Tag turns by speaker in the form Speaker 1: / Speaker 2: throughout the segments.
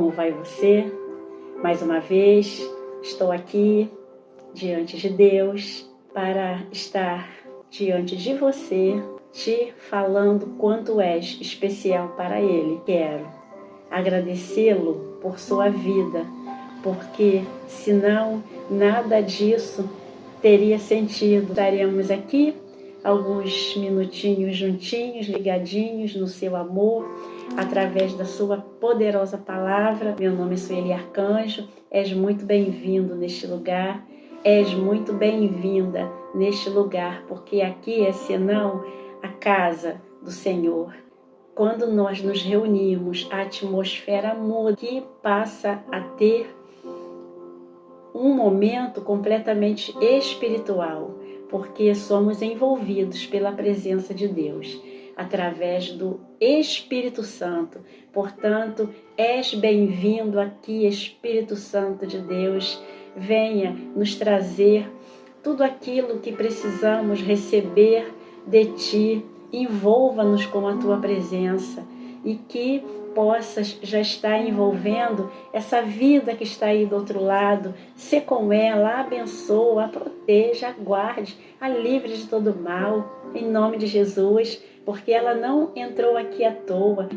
Speaker 1: Como vai você? Mais uma vez, estou aqui diante de Deus para estar diante de você, te falando quanto és especial para Ele. Quero agradecê-lo por sua vida, porque senão nada disso teria sentido. Estaremos aqui alguns minutinhos juntinhos, ligadinhos no seu amor, através da sua poderosa palavra. Meu nome é Sueli Arcanjo, és muito bem-vindo neste lugar, és muito bem-vinda neste lugar, porque aqui é senão a casa do Senhor. Quando nós nos reunimos, a atmosfera muda, que passa a ter um momento completamente espiritual, porque somos envolvidos pela presença de Deus, através do Espírito Santo. Portanto, és bem-vindo aqui, Espírito Santo de Deus. Venha nos trazer tudo aquilo que precisamos receber de Ti. Envolva-nos com a Tua presença e que possas já estar envolvendo essa vida que está aí do outro lado. Se com ela, abençoa, a proteja, a guarde, a livre de todo mal, em nome de Jesus, porque ela não entrou aqui à toa.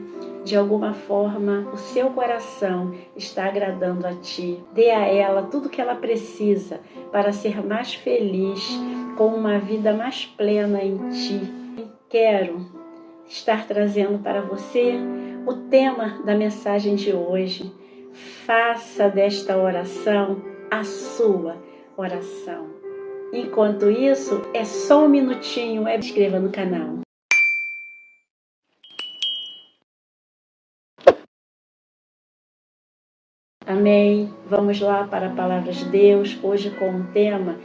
Speaker 1: De alguma forma, o seu coração está agradando a Ti. Dê a ela tudo que ela precisa para ser mais feliz, com uma vida mais plena em Ti. Quero estar trazendo para você o tema da mensagem de hoje. Faça desta oração a sua oração. Enquanto isso, é só um minutinho, inscreva no canal. Amém. Vamos lá para a palavra de Deus, hoje com o tema: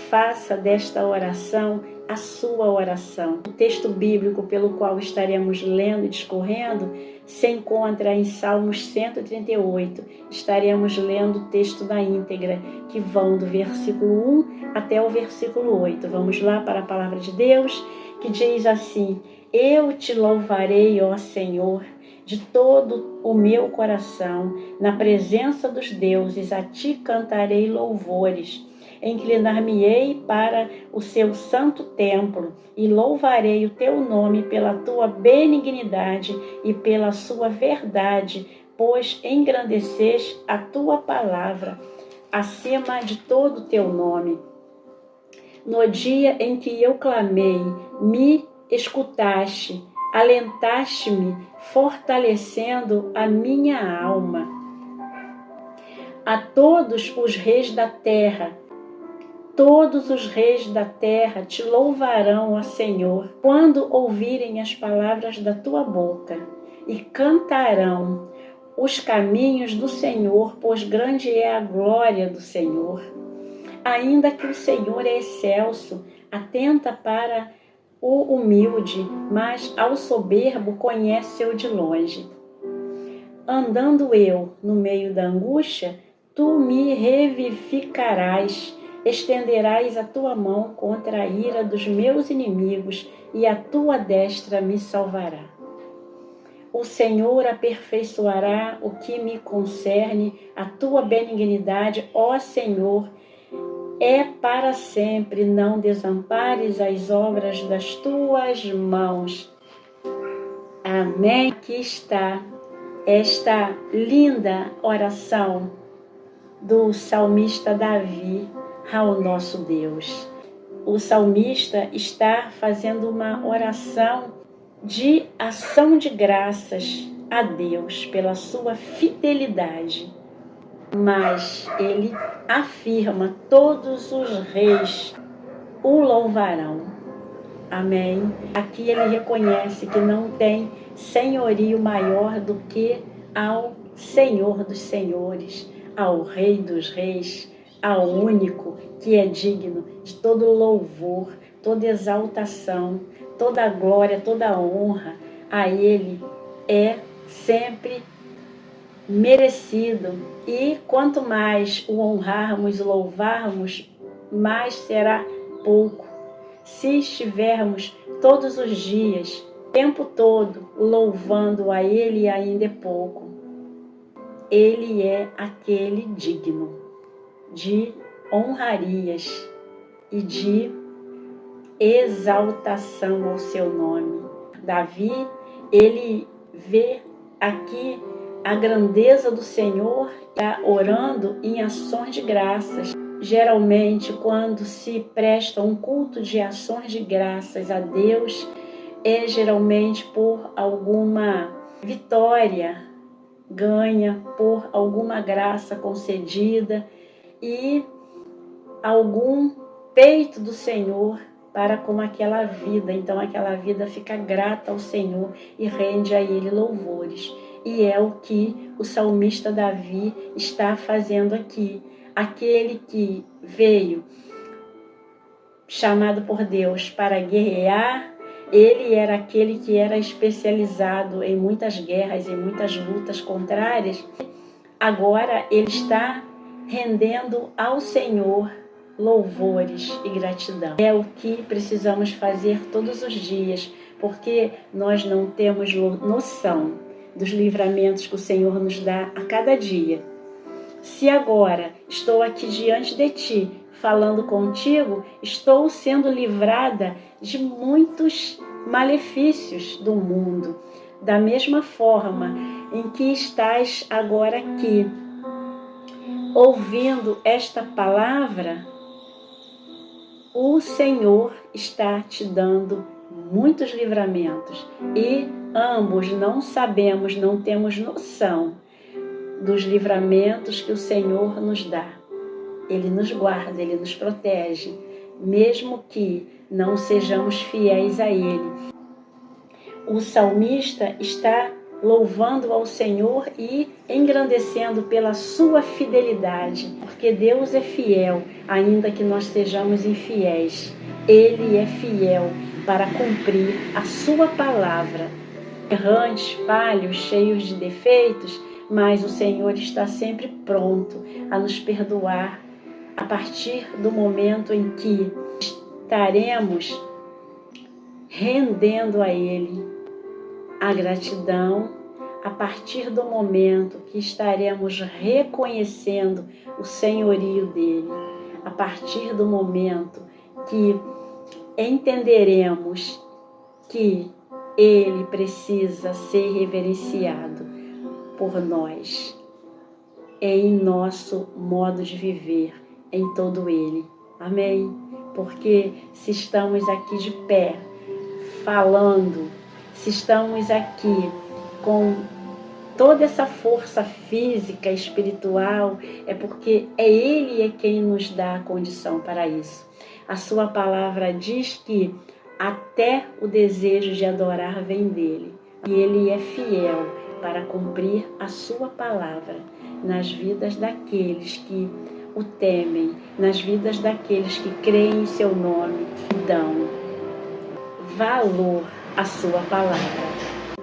Speaker 1: faça desta oração a sua oração. O texto bíblico pelo qual estaremos lendo e discorrendo se encontra em Salmos 138. Estaremos lendo o texto na íntegra, que vão do versículo 1 até o versículo 8. Vamos lá para a palavra de Deus, que diz assim: Eu te louvarei, ó Senhor, de todo o meu coração, na presença dos deuses, a Ti cantarei louvores. Inclinar-me-ei para o seu santo templo e louvarei o Teu nome pela Tua benignidade e pela sua verdade, pois engrandeces a Tua palavra acima de todo o Teu nome. No dia em que eu clamei, me escutaste, alentaste-me, fortalecendo a minha alma. A todos os reis da terra, todos os reis da terra te louvarão, ó Senhor, quando ouvirem as palavras da tua boca, e cantarão os caminhos do Senhor, pois grande é a glória do Senhor. Ainda que o Senhor é excelso, atenta para o humilde, mas ao soberbo conhece-o de longe. Andando eu no meio da angústia, tu me revivificarás, estenderás a tua mão contra a ira dos meus inimigos, e a tua destra me salvará. O Senhor aperfeiçoará o que me concerne, a tua benignidade, ó Senhor, é para sempre. Não desampares as obras das tuas mãos. Amém. Aqui está esta linda oração do salmista Davi ao nosso Deus. O salmista está fazendo uma oração de ação de graças a Deus pela sua fidelidade. Mas ele afirma: todos os reis o louvarão. Amém. Aqui ele reconhece que não tem senhorio maior do que ao Senhor dos senhores, ao Rei dos reis, ao único que é digno de todo louvor, toda exaltação, toda glória, toda honra. A ele é sempre merecido, e quanto mais o honrarmos, louvarmos, mais será pouco. Se estivermos todos os dias, o tempo todo, louvando a Ele, ainda é pouco. Ele é aquele digno de honrarias e de exaltação ao seu nome. Davi, ele vê aqui a grandeza do Senhor, está orando em ações de graças. Geralmente, quando se presta um culto de ações de graças a Deus, é geralmente por alguma vitória ganha, por alguma graça concedida e algum peito do Senhor para com aquela vida. Então aquela vida fica grata ao Senhor e rende a Ele louvores. E é o que o salmista Davi está fazendo aqui. Aquele que veio chamado por Deus para guerrear, ele era aquele que era especializado em muitas guerras, em muitas lutas contrárias. Agora ele está rendendo ao Senhor louvores e gratidão. É o que precisamos fazer todos os dias, porque nós não temos noção dos livramentos que o Senhor nos dá a cada dia. Se agora estou aqui diante de Ti, falando contigo, estou sendo livrada de muitos malefícios do mundo. Da mesma forma em que estás agora aqui, ouvindo esta palavra, o Senhor está te dando muitos livramentos e ambos não sabemos, não temos noção dos livramentos que o Senhor nos dá. Ele nos guarda, Ele nos protege, mesmo que não sejamos fiéis a Ele. O salmista está louvando ao Senhor e engrandecendo pela sua fidelidade, porque Deus é fiel, ainda que nós sejamos infiéis. Ele é fiel para cumprir a sua palavra. Errantes, falhos, cheios de defeitos, mas o Senhor está sempre pronto a nos perdoar a partir do momento em que estaremos rendendo a Ele a gratidão, a partir do momento que estaremos reconhecendo o senhorio dele, a partir do momento que entenderemos que ele precisa ser reverenciado por nós, em nosso modo de viver, em todo ele. Amém? Porque se estamos aqui de pé, falando, se estamos aqui com toda essa força física, espiritual, é porque Ele quem nos dá a condição para isso. A sua palavra diz que até o desejo de adorar vem dele. E Ele é fiel para cumprir a sua palavra nas vidas daqueles que o temem, nas vidas daqueles que creem em seu nome e dão valor à sua palavra.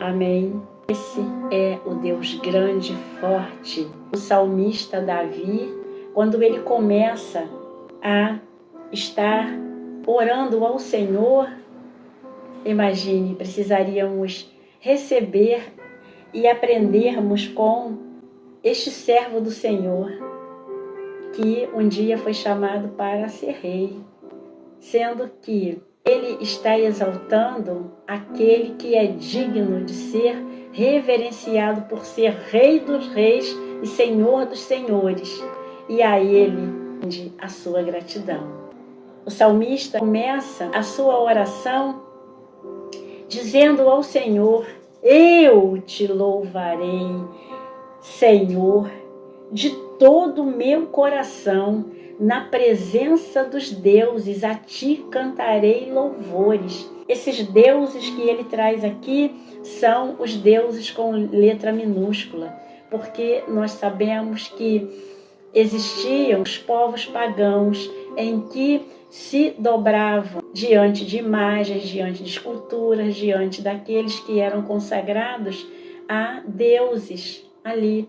Speaker 1: Amém? Esse é o Deus grande e forte. O salmista Davi, quando ele começa a estar orando ao Senhor, imagine, precisaríamos receber e aprendermos com este servo do Senhor, que um dia foi chamado para ser rei, sendo que ele está exaltando aquele que é digno de ser reverenciado por ser Rei dos Reis e Senhor dos Senhores, e a ele a sua gratidão. O salmista começa a sua oração dizendo ao Senhor: eu te louvarei, Senhor, de todo o meu coração. Na presença dos deuses, a ti cantarei louvores. Esses deuses que ele traz aqui são os deuses com letra minúscula, porque nós sabemos que existiam os povos pagãos em que se dobravam diante de imagens, diante de esculturas, diante daqueles que eram consagrados a deuses ali.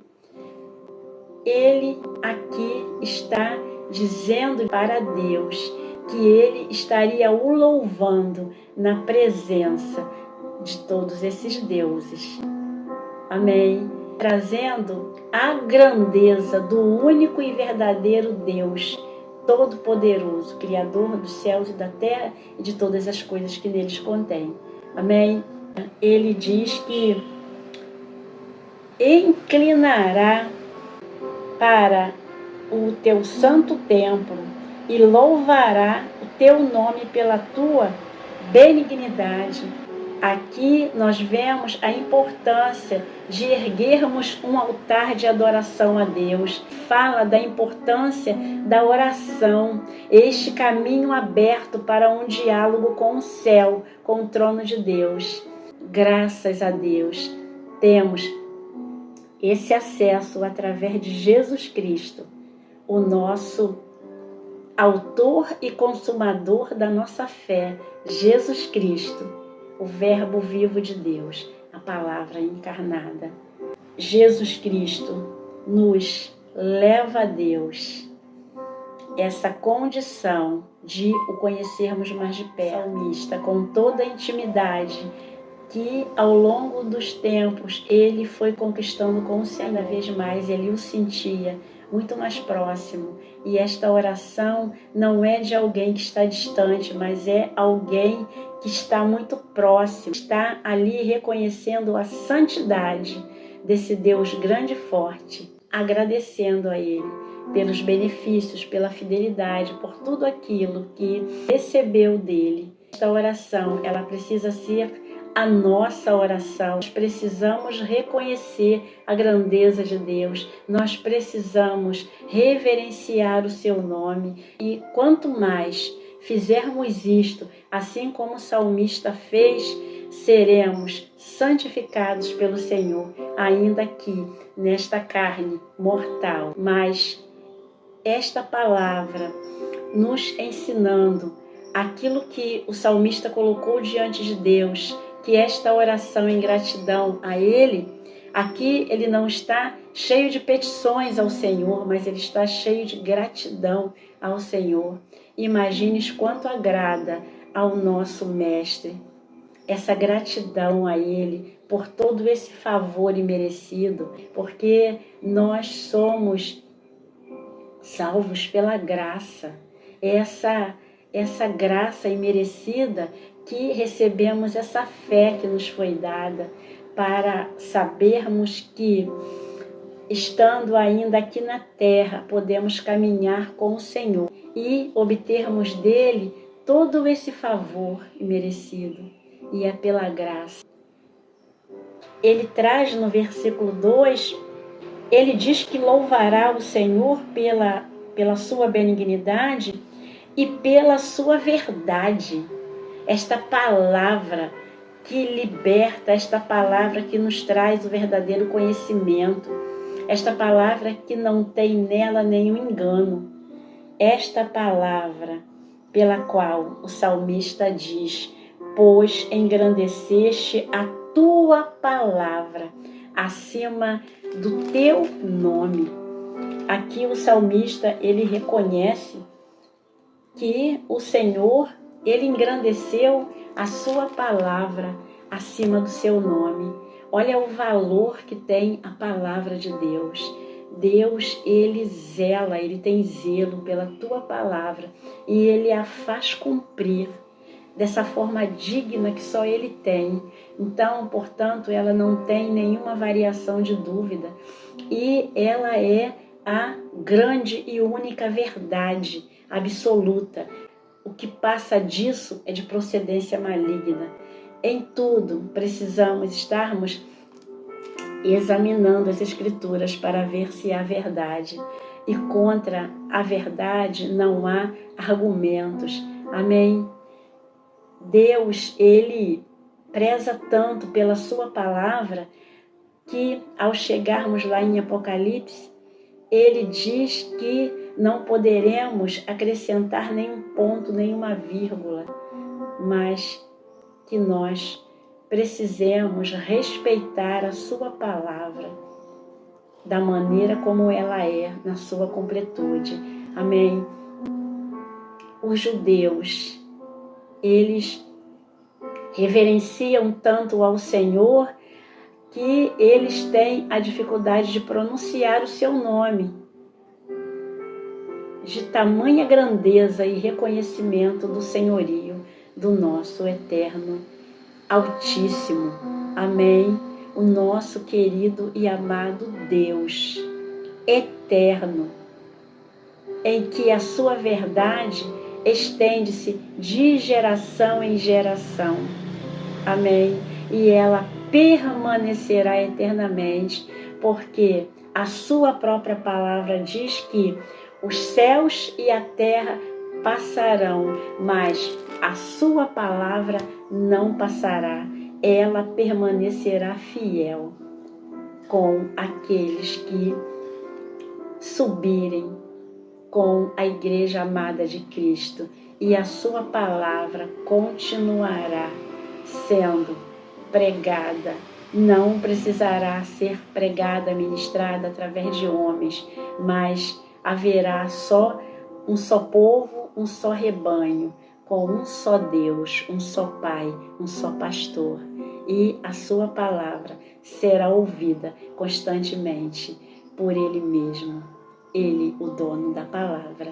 Speaker 1: Ele aqui está dizendo para Deus que ele estaria o louvando na presença de todos esses deuses. Amém? trazendo a grandeza do único e verdadeiro Deus, Todo-Poderoso, Criador dos céus e da terra e de todas as coisas que neles contém. Amém? Ele diz que inclinará para o teu santo templo e louvará o teu nome pela tua benignidade. Aqui nós vemos a importância de erguermos um altar de adoração a Deus. Fala da importância da oração, este caminho aberto para um diálogo com o céu, com o trono de Deus. Graças a Deus, temos esse acesso através de Jesus Cristo, o nosso autor e consumador da nossa fé, Jesus Cristo, o Verbo vivo de Deus, a palavra encarnada. Jesus Cristo nos leva a Deus, essa condição de o conhecermos mais de perto, salmista, com toda a intimidade que ao longo dos tempos ele foi conquistando com o Senhor. Cada vez mais ele o sentia muito mais próximo. E esta oração não é de alguém que está distante, mas é alguém que está muito próximo, está ali reconhecendo a santidade desse Deus grande e forte, agradecendo a Ele pelos benefícios, pela fidelidade, por tudo aquilo que recebeu dele. Esta oração, ela precisa ser a nossa oração. Nós precisamos reconhecer a grandeza de Deus, nós precisamos reverenciar o seu nome, e quanto mais fizermos isto, assim como o salmista fez, seremos santificados pelo Senhor, ainda aqui nesta carne mortal. Mas esta palavra nos ensinando aquilo que o salmista colocou diante de Deus, que esta oração em gratidão a Ele, aqui ele não está cheio de petições ao Senhor, mas ele está cheio de gratidão ao Senhor. Imagines quanto agrada ao nosso Mestre essa gratidão a Ele por todo esse favor imerecido, porque nós somos salvos pela graça, essa graça imerecida que recebemos, essa fé que nos foi dada para sabermos que, estando ainda aqui na terra, podemos caminhar com o Senhor e obtermos dele todo esse favor imerecido, e é pela graça. Ele traz no versículo 2, ele diz que louvará o Senhor pela sua benignidade e pela sua verdade. Esta palavra que liberta, esta palavra que nos traz o verdadeiro conhecimento, esta palavra que não tem nela nenhum engano, esta palavra pela qual o salmista diz: pois engrandeceste a tua palavra acima do teu nome. Aqui o salmista, ele reconhece que o Senhor, ele engrandeceu a sua palavra acima do seu nome. Olha o valor que tem a palavra de Deus. Deus, ele zela, ele tem zelo pela tua palavra e ele a faz cumprir dessa forma digna que só ele tem. Então, portanto, ela não tem nenhuma variação de dúvida e ela é a grande e única verdade absoluta. O que passa disso é de procedência maligna. Em tudo, precisamos estarmos examinando as Escrituras para ver se há verdade. E contra a verdade não há argumentos. Amém? Deus, ele preza tanto pela sua palavra que, ao chegarmos lá em Apocalipse, ele diz que não poderemos acrescentar nenhum ponto, nenhuma vírgula, mas que nós precisemos respeitar a sua palavra da maneira como ela é, na sua completude. Amém? Os judeus, eles reverenciam tanto ao Senhor que eles têm a dificuldade de pronunciar o seu nome, de tamanha grandeza e reconhecimento do senhorio do nosso eterno Altíssimo. Amém? O nosso querido e amado Deus eterno, em que a sua verdade estende-se de geração em geração. Amém? E ela permanecerá eternamente, porque a sua própria palavra diz que os céus e a terra passarão, mas a sua palavra não passará. Ela permanecerá fiel com aqueles que subirem com a igreja amada de Cristo, e a sua palavra continuará sendo pregada. Não precisará ser pregada, ministrada através de homens, mas haverá um só povo, um só rebanho, com um só Deus, um só Pai, um só pastor. E a sua palavra será ouvida constantemente por Ele mesmo. Ele, o dono da palavra.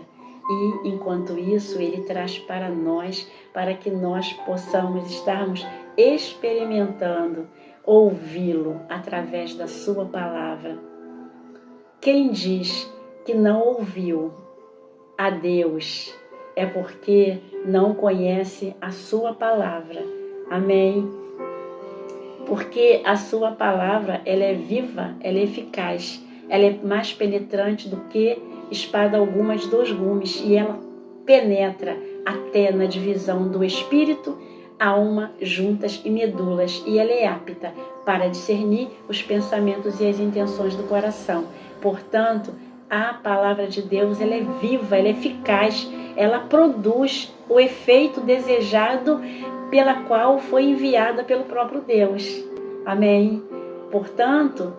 Speaker 1: E, enquanto isso, Ele traz para nós, para que nós possamos estarmos experimentando, ouvi-lo através da sua palavra. Quem diz que não ouviu a Deus é porque não conhece a sua palavra. Amém? Porque a sua palavra, ela é viva, ela é eficaz. Ela é mais penetrante do que espada alguma de 2 gumes, e ela penetra até na divisão do espírito, alma, juntas e medulas, e ela é apta para discernir os pensamentos e as intenções do coração. Portanto, a palavra de Deus, ela é viva, ela é eficaz, ela produz o efeito desejado pela qual foi enviada pelo próprio Deus. Amém? Portanto,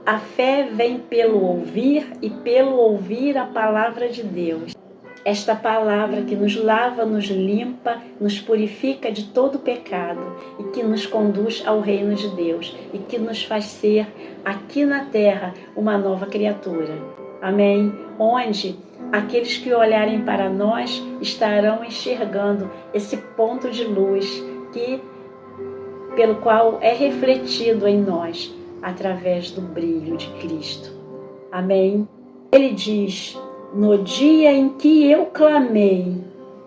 Speaker 1: a fé vem pelo ouvir, e pelo ouvir a palavra de Deus. Esta palavra que nos lava, nos limpa, nos purifica de todo pecado e que nos conduz ao reino de Deus e que nos faz ser aqui na terra uma nova criatura. Amém? Onde aqueles que olharem para nós estarão enxergando esse ponto de luz pelo qual é refletido em nós através do brilho de Cristo. Amém? Ele diz: no dia em que eu clamei,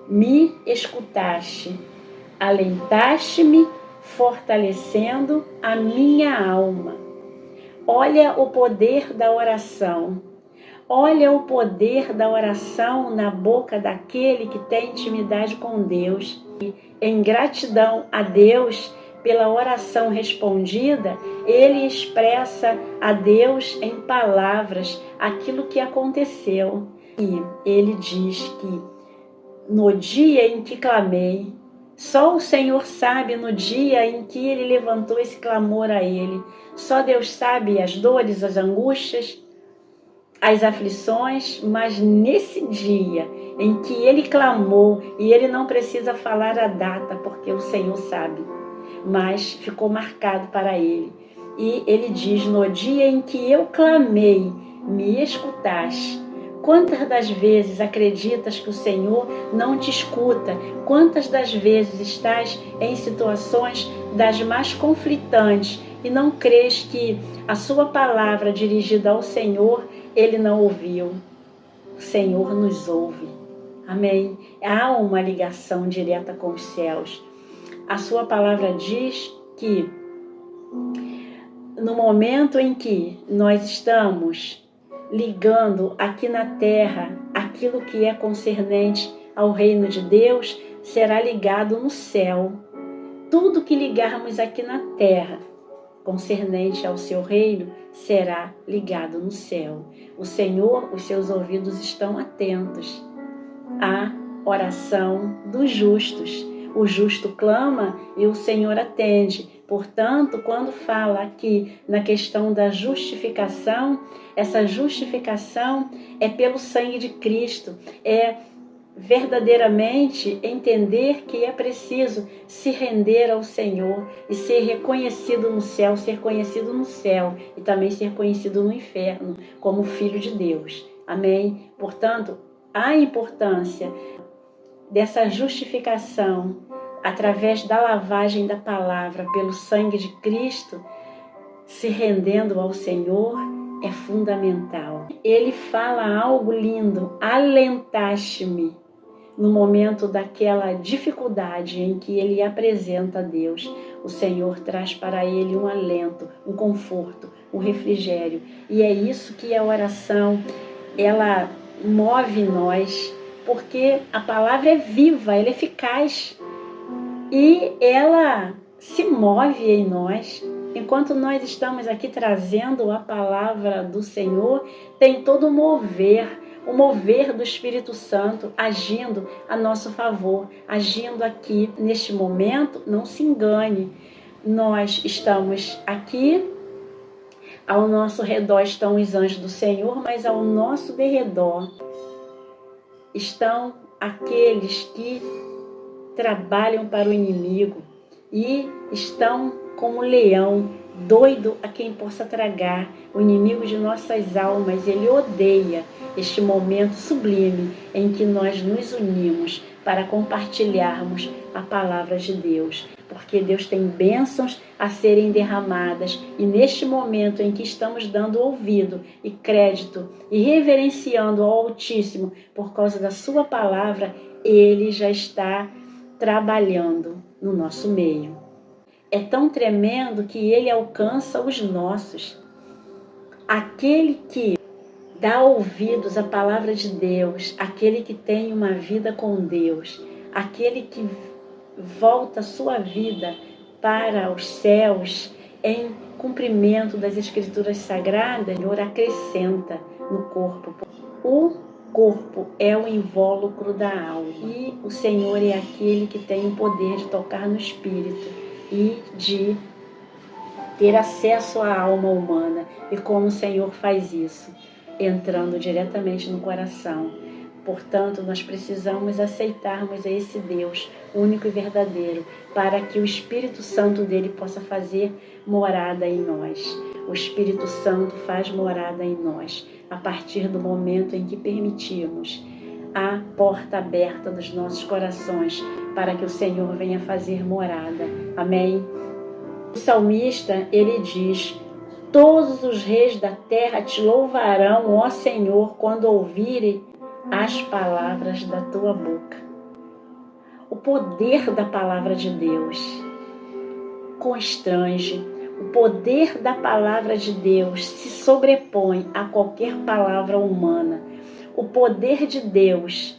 Speaker 1: me escutaste, alentaste-me, fortalecendo a minha alma. Olha o poder da oração. Olha o poder da oração na boca daquele que tem intimidade com Deus. E, em gratidão a Deus pela oração respondida, ele expressa a Deus em palavras aquilo que aconteceu. E ele diz que no dia em que clamei, só o Senhor sabe no dia em que ele levantou esse clamor a ele. Só Deus sabe as dores, as angústias, as aflições, mas nesse dia em que ele clamou, e ele não precisa falar a data, porque o Senhor sabe, mas ficou marcado para ele. E ele diz: no dia em que eu clamei, me escutaste. Quantas das vezes acreditas que o Senhor não te escuta? Quantas das vezes estás em situações das mais conflitantes e não crês que a sua palavra dirigida ao Senhor, ele não ouviu? O Senhor nos ouve. Amém? Há uma ligação direta com os céus. A sua palavra diz que no momento em que nós estamos ligando aqui na terra aquilo que é concernente ao reino de Deus, será ligado no céu. Tudo que ligarmos aqui na terra concernente ao seu reino será ligado no céu. O Senhor, os seus ouvidos estão atentos à oração dos justos. O justo clama e o Senhor atende. Portanto, quando fala aqui na questão da justificação, essa justificação é pelo sangue de Cristo, é verdadeiramente entender que é preciso se render ao Senhor e ser reconhecido no céu, ser conhecido no céu e também ser conhecido no inferno como filho de Deus. Amém? Portanto, a importância dessa justificação através da lavagem da palavra pelo sangue de Cristo, se rendendo ao Senhor, é fundamental. Ele fala algo lindo: alentaste-me. No momento daquela dificuldade em que ele apresenta a Deus, o Senhor traz para ele um alento, um conforto, um refrigério. E é isso que a oração, ela move nós, porque a palavra é viva, ela é eficaz e ela se move em nós. Enquanto nós estamos aqui trazendo a palavra do Senhor, tem todo o mover do Espírito Santo agindo a nosso favor, agindo aqui neste momento. Não se engane, nós estamos aqui, ao nosso redor estão os anjos do Senhor, mas ao nosso derredor estão aqueles que trabalham para o inimigo e estão como leão, doido a quem possa tragar. O inimigo de nossas almas, ele odeia este momento sublime em que nós nos unimos para compartilharmos a palavra de Deus, porque Deus tem bênçãos a serem derramadas, e neste momento em que estamos dando ouvido e crédito e reverenciando ao Altíssimo por causa da sua palavra, ele já está trabalhando no nosso meio. É tão tremendo que ele alcança os nossos. Aquele que dá ouvidos à palavra de Deus, aquele que tem uma vida com Deus, aquele que volta a sua vida para os céus em cumprimento das Escrituras Sagradas, o Senhor acrescenta no corpo. O corpo é o invólucro da alma e o Senhor é aquele que tem o poder de tocar no espírito e de ter acesso à alma humana. E como o Senhor faz isso? Entrando diretamente no coração. Portanto, nós precisamos aceitarmos esse Deus único e verdadeiro, para que o Espírito Santo dele possa fazer morada em nós. O Espírito Santo faz morada em nós a partir do momento em que permitimos a porta aberta dos nossos corações para que o Senhor venha fazer morada. Amém? O salmista, ele diz: todos os reis da terra te louvarão, ó Senhor, quando ouvirem as palavras da tua boca. O poder da palavra de Deus constrange. O poder da palavra de Deus se sobrepõe a qualquer palavra humana. O poder de Deus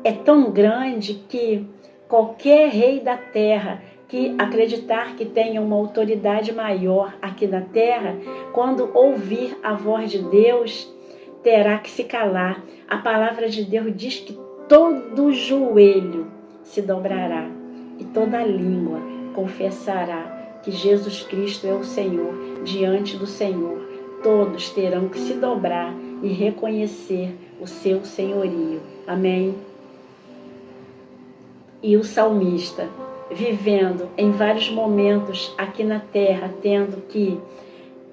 Speaker 1: é tão grande que qualquer rei da terra que acreditar que tenha uma autoridade maior aqui na terra, quando ouvir a voz de Deus, terá que se calar. A palavra de Deus diz que todo joelho se dobrará e toda língua confessará que Jesus Cristo é o Senhor. Diante do Senhor, todos terão que se dobrar e reconhecer o seu senhorio. Amém? E o salmista, vivendo em vários momentos aqui na terra, tendo que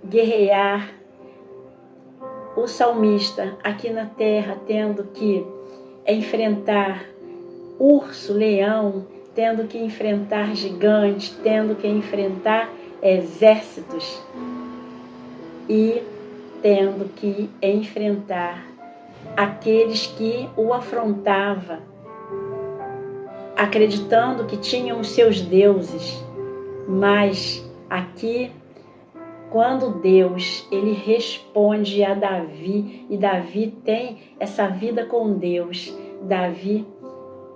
Speaker 1: guerrear, o salmista aqui na terra tendo que enfrentar urso, leão, tendo que enfrentar gigantes, tendo que enfrentar exércitos e tendo que enfrentar aqueles que o afrontavam, acreditando que tinham os seus deuses. Mas aqui, quando Deus ele responde a Davi, e Davi tem essa vida com Deus, Davi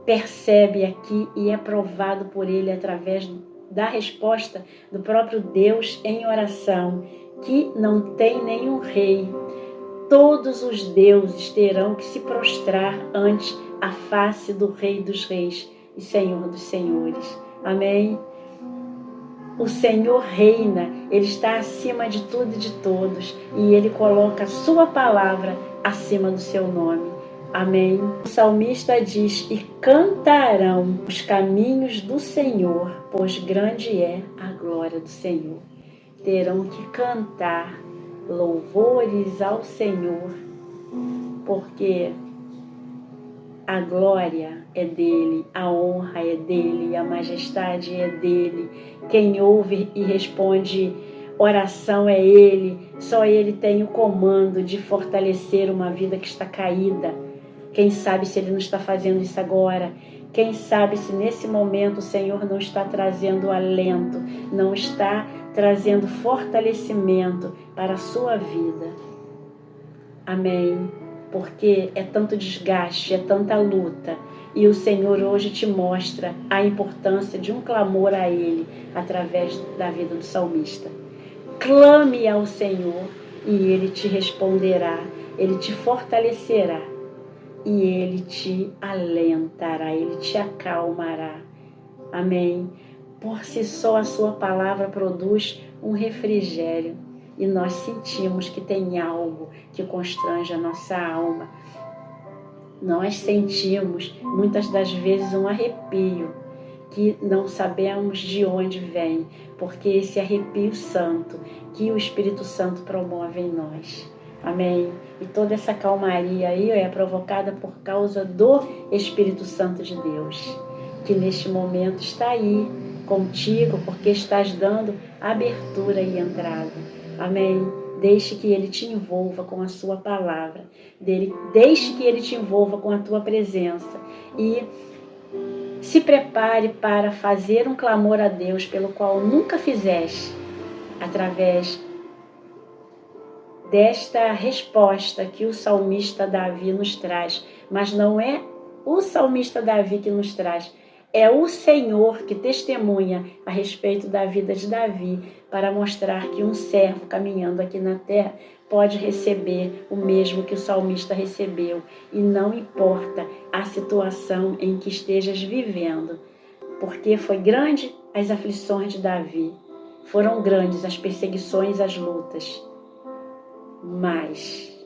Speaker 1: percebe aqui e é provado por ele através da resposta do próprio Deus em oração, que não tem nenhum rei. Todos os deuses terão que se prostrar ante a face do Rei dos Reis e Senhor dos Senhores. Amém? O Senhor reina, Ele está acima de tudo e de todos, e Ele coloca a sua palavra acima do seu nome. Amém. O salmista diz: e cantarão os caminhos do Senhor, pois grande é a glória do Senhor. Terão que cantar louvores ao Senhor, porque a glória é dele, a honra é dele, a majestade é dele. Quem ouve e responde oração é ele. Só ele tem o comando de fortalecer uma vida que está caída. Quem sabe se ele não está fazendo isso agora? Quem sabe se nesse momento o Senhor não está trazendo alento, não está trazendo fortalecimento para a sua vida. Amém. Porque é tanto desgaste, é tanta luta. E o Senhor hoje te mostra a importância de um clamor a Ele através da vida do salmista. Clame ao Senhor e Ele te responderá, Ele te fortalecerá e Ele te alentará, Ele te acalmará. Amém. Por si só a sua palavra produz um refrigério. E nós sentimos que tem algo que constrange a nossa alma. Nós sentimos, muitas das vezes, um arrepio que não sabemos de onde vem, porque esse arrepio santo que o Espírito Santo promove em nós. Amém? E toda essa calmaria aí é provocada por causa do Espírito Santo de Deus, que neste momento está aí contigo, porque estás dando abertura e entrada. Amém? Deixe que Ele te envolva com a sua palavra. Deixe que Ele te envolva com a tua presença. E se prepare para fazer um clamor a Deus pelo qual nunca fizeste, através desta resposta que o salmista Davi nos traz. Mas não é o salmista Davi que nos traz, é o Senhor que testemunha a respeito da vida de Davi para mostrar que um servo caminhando aqui na terra pode receber o mesmo que o salmista recebeu. E não importa a situação em que estejas vivendo, porque foi grande as aflições de Davi, foram grandes as perseguições, as lutas. Mas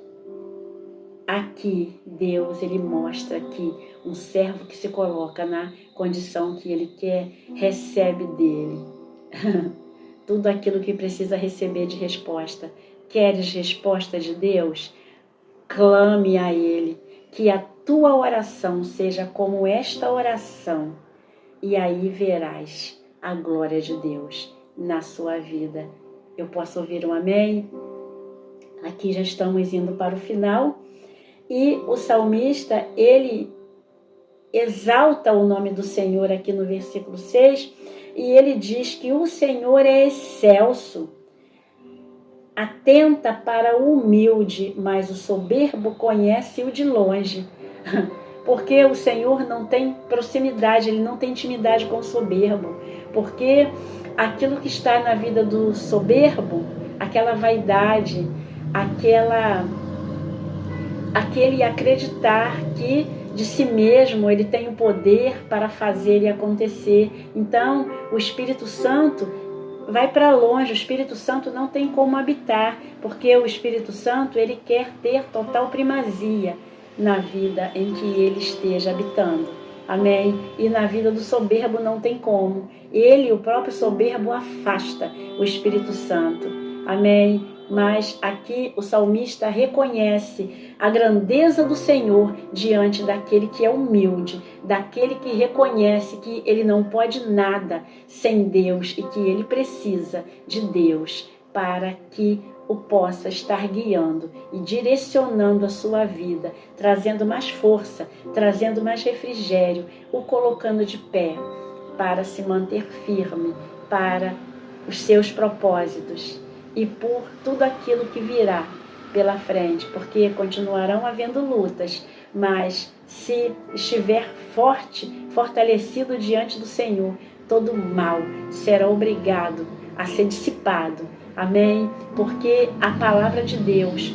Speaker 1: aqui Deus, Ele mostra que um servo que se coloca na condição que Ele quer, recebe dele tudo aquilo que precisa receber de resposta. Queres resposta de Deus? Clame a Ele, que a tua oração seja como esta oração, e aí verás a glória de Deus na sua vida. Eu posso ouvir um amém? Aqui já estamos indo para o final. E o salmista, ele exalta o nome do Senhor aqui no versículo 6, e ele diz que o Senhor é excelso, atenta para o humilde, mas o soberbo conhece-o de longe. Porque o Senhor não tem proximidade, Ele não tem intimidade com o soberbo. Porque aquilo que está na vida do soberbo, aquela vaidade, aquele acreditar que de si mesmo ele tem o poder para fazer e acontecer. Então o Espírito Santo vai para longe, o Espírito Santo não tem como habitar, porque o Espírito Santo ele quer ter total primazia na vida em que ele esteja habitando. Amém? E na vida do soberbo não tem como. Ele, o próprio soberbo, afasta o Espírito Santo. Amém? Mas aqui o salmista reconhece a grandeza do Senhor diante daquele que é humilde, daquele que reconhece que ele não pode nada sem Deus e que ele precisa de Deus para que o possa estar guiando e direcionando a sua vida, trazendo mais força, trazendo mais refrigério, o colocando de pé para se manter firme para os seus propósitos e por tudo aquilo que virá pela frente, porque continuarão havendo lutas, mas se estiver fortalecido diante do Senhor, todo mal será obrigado a ser dissipado. Amém? Porque a palavra de Deus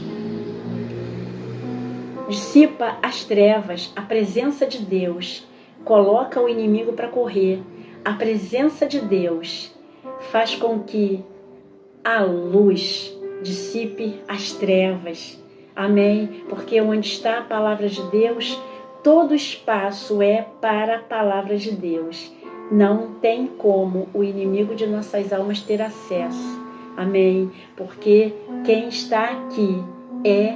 Speaker 1: dissipa as trevas, a presença de Deus coloca o inimigo para correr. A presença de Deus faz com que a luz dissipe as trevas. Amém? Porque onde está a palavra de Deus, todo espaço é para a palavra de Deus. Não tem como o inimigo de nossas almas ter acesso. Amém? Porque quem está aqui é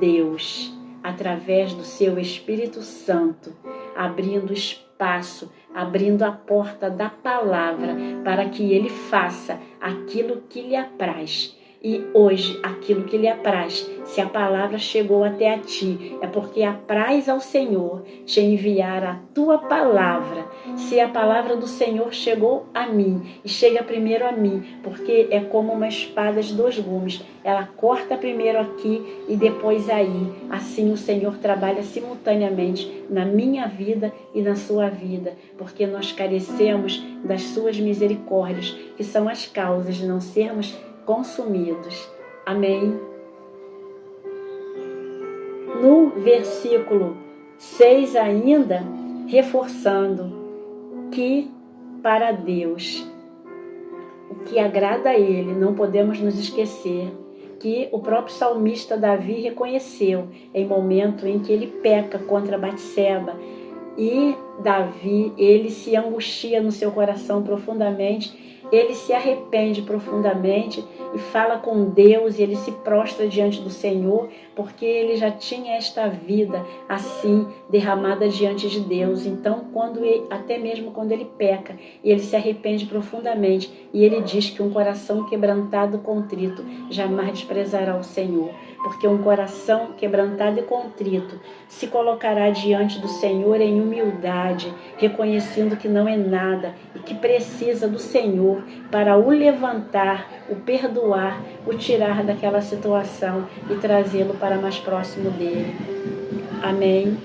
Speaker 1: Deus, através do seu Espírito Santo, abrindo espaço, abrindo a porta da palavra para que ele faça aquilo que lhe apraz. E hoje, aquilo que lhe apraz, se a palavra chegou até a ti, é porque apraz ao Senhor te enviar a tua palavra. Se a palavra do Senhor chegou a mim, e chega primeiro a mim, porque é como uma espada de dois gumes, ela corta primeiro aqui e depois aí. Assim o Senhor trabalha simultaneamente na minha vida e na sua vida, porque nós carecemos das suas misericórdias, que são as causas de não sermos consumidos. Amém? No versículo 6 ainda, reforçando que para Deus, o que agrada a Ele, não podemos nos esquecer que o próprio salmista Davi reconheceu em momento em que ele peca contra Batseba. E Davi, ele se angustia no seu coração profundamente, ele se arrepende profundamente e fala com Deus, e ele se prostra diante do Senhor, porque ele já tinha esta vida assim derramada diante de Deus. Então, até mesmo quando ele peca, ele se arrepende profundamente, e ele diz que um coração quebrantado e contrito jamais desprezará o Senhor, porque um coração quebrantado e contrito se colocará diante do Senhor em humildade, reconhecendo que não é nada e que precisa do Senhor para o levantar, o perdoar, o tirar daquela situação e trazê-lo para mais próximo dele. Amém?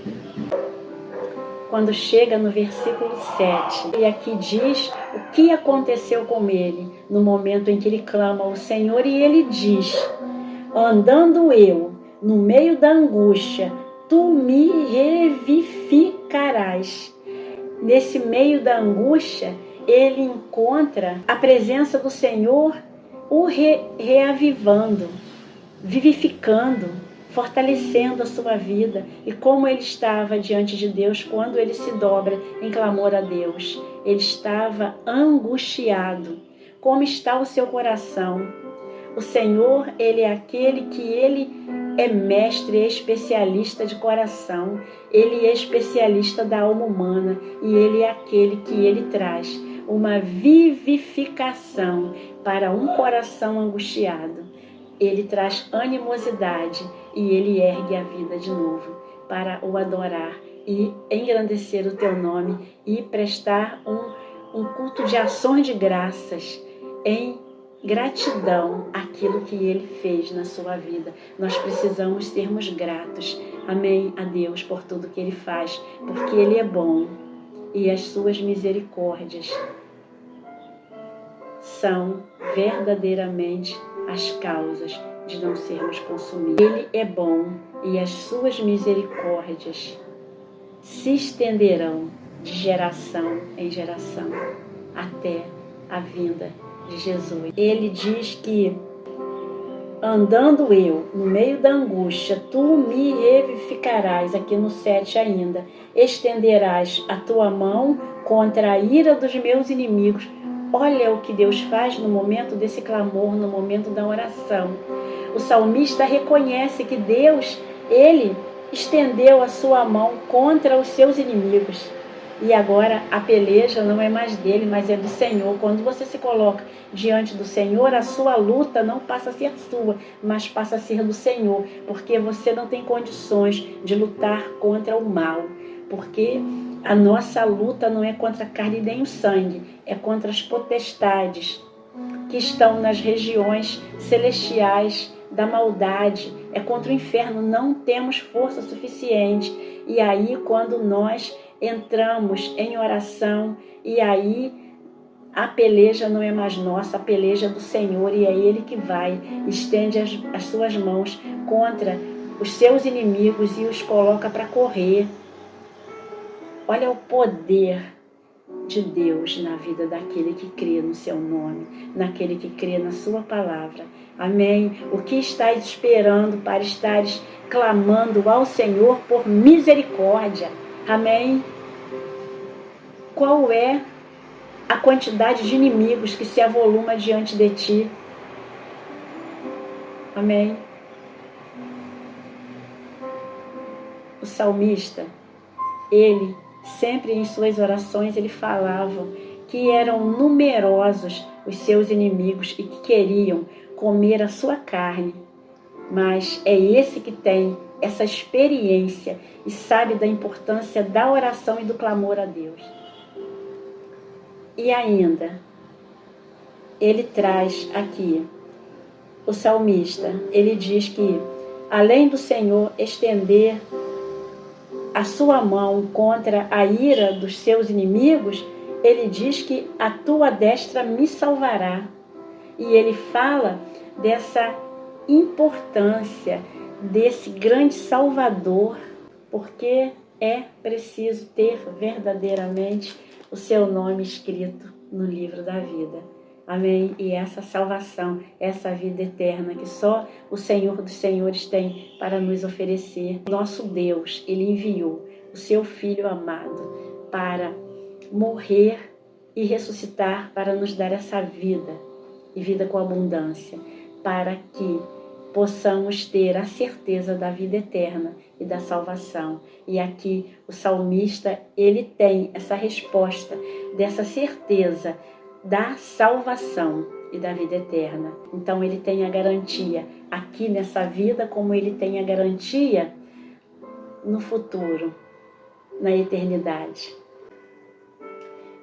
Speaker 1: Quando chega no versículo 7, e aqui diz o que aconteceu com ele no momento em que ele clama ao Senhor, e ele diz: andando eu no meio da angústia, tu me revivificarás. Nesse meio da angústia, ele encontra a presença do Senhor o reavivando, vivificando, fortalecendo a sua vida. E como ele estava diante de Deus quando ele se dobra em clamor a Deus? Ele estava angustiado. Como está o seu coração? O Senhor, ele é aquele que ele é mestre, é especialista de coração, ele é especialista da alma humana, e ele é aquele que ele traz uma vivificação para um coração angustiado. Ele traz animosidade e ele ergue a vida de novo para o adorar e engrandecer o teu nome e prestar um culto de ações de graças em gratidão àquilo que ele fez na sua vida. Nós precisamos sermos gratos, amém, a Deus por tudo que ele faz, porque ele é bom e as suas misericórdias são verdadeiramente as causas de não sermos consumidos. Ele é bom e as suas misericórdias se estenderão de geração em geração até a vinda de Jesus. Ele diz que andando eu no meio da angústia, tu me revivificarás, aqui no 7 ainda, estenderás a tua mão contra a ira dos meus inimigos. Olha o que Deus faz no momento desse clamor, no momento da oração. O salmista reconhece que Deus, ele estendeu a sua mão contra os seus inimigos. E agora a peleja não é mais dele, mas é do Senhor. Quando você se coloca diante do Senhor, a sua luta não passa a ser sua, mas passa a ser do Senhor, porque você não tem condições de lutar contra o mal, porque a nossa luta não é contra a carne nem o sangue, é contra as potestades que estão nas regiões celestiais da maldade, é contra o inferno. Não temos força suficiente. E aí, quando nós entramos em oração, e aí a peleja não é mais nossa, a peleja é do Senhor, e é Ele que vai, estende as suas mãos contra os seus inimigos e os coloca para correr. Olha o poder de Deus na vida daquele que crê no seu nome, naquele que crê na sua palavra. Amém? O que estás esperando para estares clamando ao Senhor por misericórdia? Amém? Qual é a quantidade de inimigos que se avoluma diante de ti? Amém? O salmista, ele sempre em suas orações ele falava que eram numerosos os seus inimigos e que queriam comer a sua carne. Mas é esse que tem essa experiência e sabe da importância da oração e do clamor a Deus. E ainda, ele traz aqui, o salmista, ele diz que além do Senhor estender a sua mão contra a ira dos seus inimigos, ele diz que a tua destra me salvará. E ele fala dessa importância desse grande Salvador, porque é preciso ter verdadeiramente o seu nome escrito no livro da vida. Amém? E essa salvação, essa vida eterna que só o Senhor dos Senhores tem para nos oferecer. Nosso Deus, Ele enviou o seu Filho amado para morrer e ressuscitar, para nos dar essa vida, e vida com abundância, para que possamos ter a certeza da vida eterna e da salvação. E aqui o salmista, ele tem essa resposta dessa certeza da salvação e da vida eterna. Então ele tem a garantia aqui nessa vida, como ele tem a garantia no futuro, na eternidade.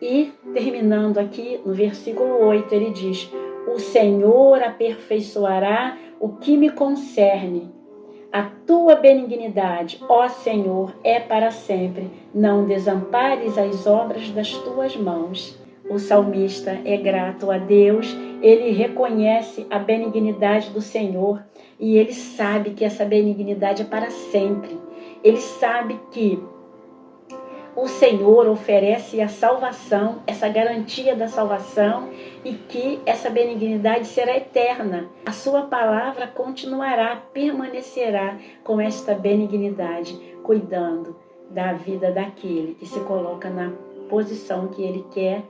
Speaker 1: E terminando aqui no versículo 8, ele diz: o Senhor aperfeiçoará o que me concerne. A tua benignidade, ó Senhor, é para sempre. Não desampares as obras das tuas mãos. O salmista é grato a Deus, ele reconhece a benignidade do Senhor e ele sabe que essa benignidade é para sempre. Ele sabe que o Senhor oferece a salvação, essa garantia da salvação, e que essa benignidade será eterna. A sua palavra continuará, permanecerá com esta benignidade, cuidando da vida daquele que se coloca na posição que ele quer,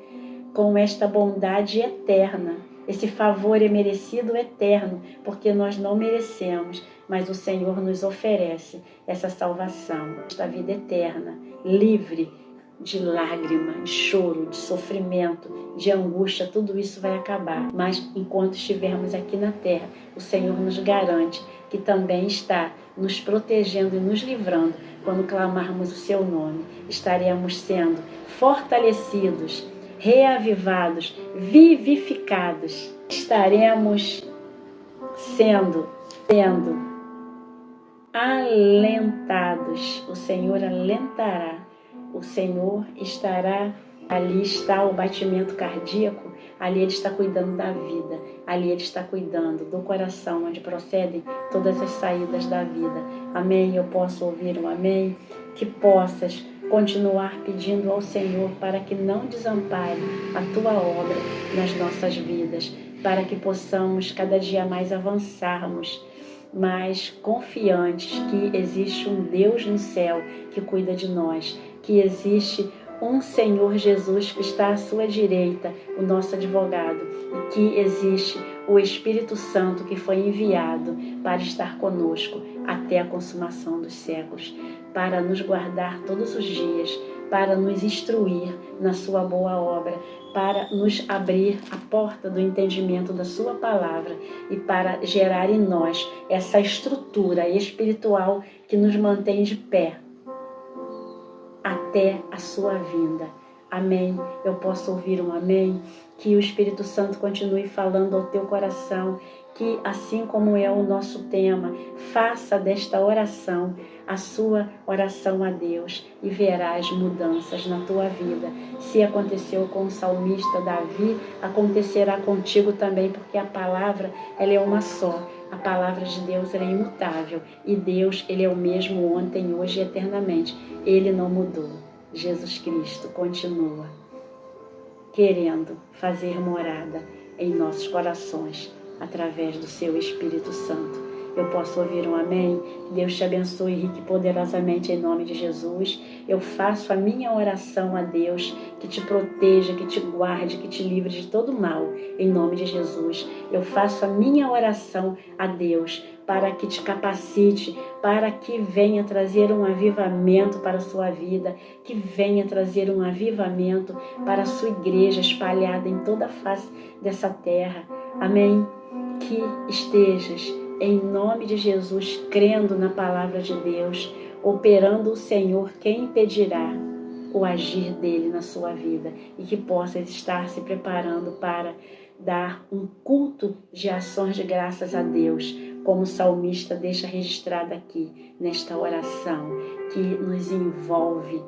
Speaker 1: com esta bondade eterna. Esse favor é merecido eterno, porque nós não merecemos, mas o Senhor nos oferece essa salvação, esta vida eterna, livre de lágrima, de choro, de sofrimento, de angústia. Tudo isso vai acabar, mas enquanto estivermos aqui na terra, o Senhor nos garante que também está nos protegendo e nos livrando. Quando clamarmos o seu nome, estaremos sendo fortalecidos, reavivados, vivificados. Estaremos sendo alentados. O Senhor alentará. O Senhor estará, ali está o batimento cardíaco, ali Ele está cuidando da vida, ali Ele está cuidando do coração, onde procedem todas as saídas da vida. Amém? Eu posso ouvir um amém? Que possas continuar pedindo ao Senhor para que não desampare a Tua obra nas nossas vidas, para que possamos cada dia mais avançarmos, mas confiantes que existe um Deus no céu que cuida de nós, que existe um Senhor Jesus que está à sua direita, o nosso advogado, e que existe o Espírito Santo que foi enviado para estar conosco até a consumação dos séculos, para nos guardar todos os dias, para nos instruir na sua boa obra, para nos abrir a porta do entendimento da sua palavra e para gerar em nós essa estrutura espiritual que nos mantém de pé até a sua vinda. Amém? Eu posso ouvir um amém? Que o Espírito Santo continue falando ao teu coração, que assim como é o nosso tema, faça desta oração a sua oração a Deus e verás mudanças na tua vida. Se aconteceu com o salmista Davi, acontecerá contigo também, porque a palavra ela é uma só. A palavra de Deus ela é imutável e Deus ele é o mesmo ontem, hoje e eternamente. Ele não mudou. Jesus Cristo continua querendo fazer morada em nossos corações através do seu Espírito Santo. Eu posso ouvir um amém? Deus te abençoe rique e poderosamente em nome de Jesus. Eu faço a minha oração a Deus, que te proteja, que te guarde, que te livre de todo mal, em nome de Jesus. Eu faço a minha oração a Deus, para que te capacite, para que venha trazer um avivamento para a sua vida, que venha trazer um avivamento para a sua igreja espalhada em toda a face dessa terra. Amém? Que estejas, em nome de Jesus, crendo na palavra de Deus, operando o Senhor, quem impedirá o agir dele na sua vida, e que possa estar se preparando para dar um culto de ações de graças a Deus, como o salmista deixa registrado aqui nesta oração, que nos envolve,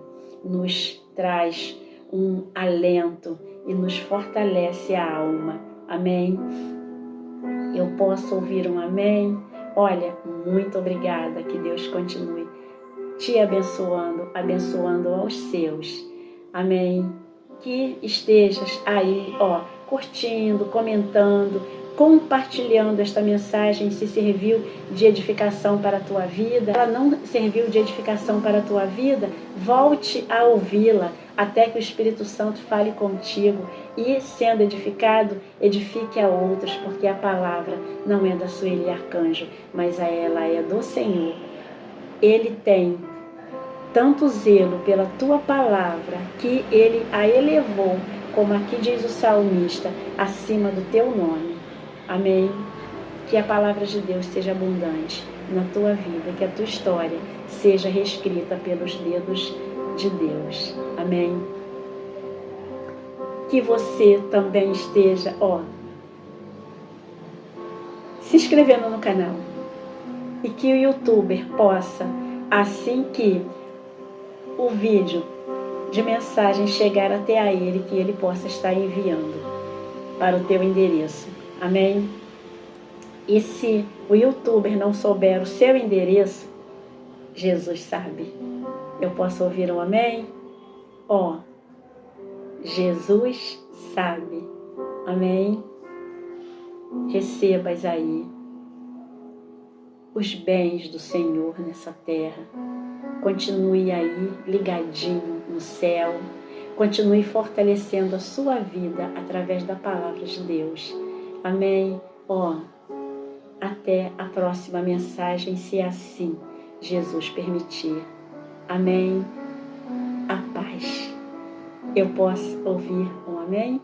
Speaker 1: nos traz um alento e nos fortalece a alma. Amém? Eu posso ouvir um amém? Olha, muito obrigada, que Deus continue te abençoando, abençoando aos seus. Amém? Que estejas aí, curtindo, comentando, compartilhando esta mensagem, se serviu de edificação para a tua vida. Ela não serviu de edificação para a tua vida, volte a ouvi-la até que o Espírito Santo fale contigo e, sendo edificado, edifique a outros, porque a palavra não é da Sueli Arcanjo, mas ela é do Senhor. Ele tem tanto zelo pela tua palavra que ele a elevou, como aqui diz o salmista, acima do teu nome. Amém? Que a palavra de Deus seja abundante na tua vida, que a tua história seja reescrita pelos dedos de Deus. Amém? Que você também esteja, se inscrevendo no canal, e que o YouTuber possa, assim que o vídeo de mensagem chegar até a ele, que ele possa estar enviando para o teu endereço. Amém? E se o YouTuber não souber o seu endereço, Jesus sabe. Eu posso ouvir um amém? Jesus sabe. Amém? Recebas aí os bens do Senhor nessa terra. Continue aí ligadinho no céu. Continue fortalecendo a sua vida através da palavra de Deus. Amém? Até a próxima mensagem, se assim Jesus permitir. Amém? A paz. Eu posso ouvir um amém?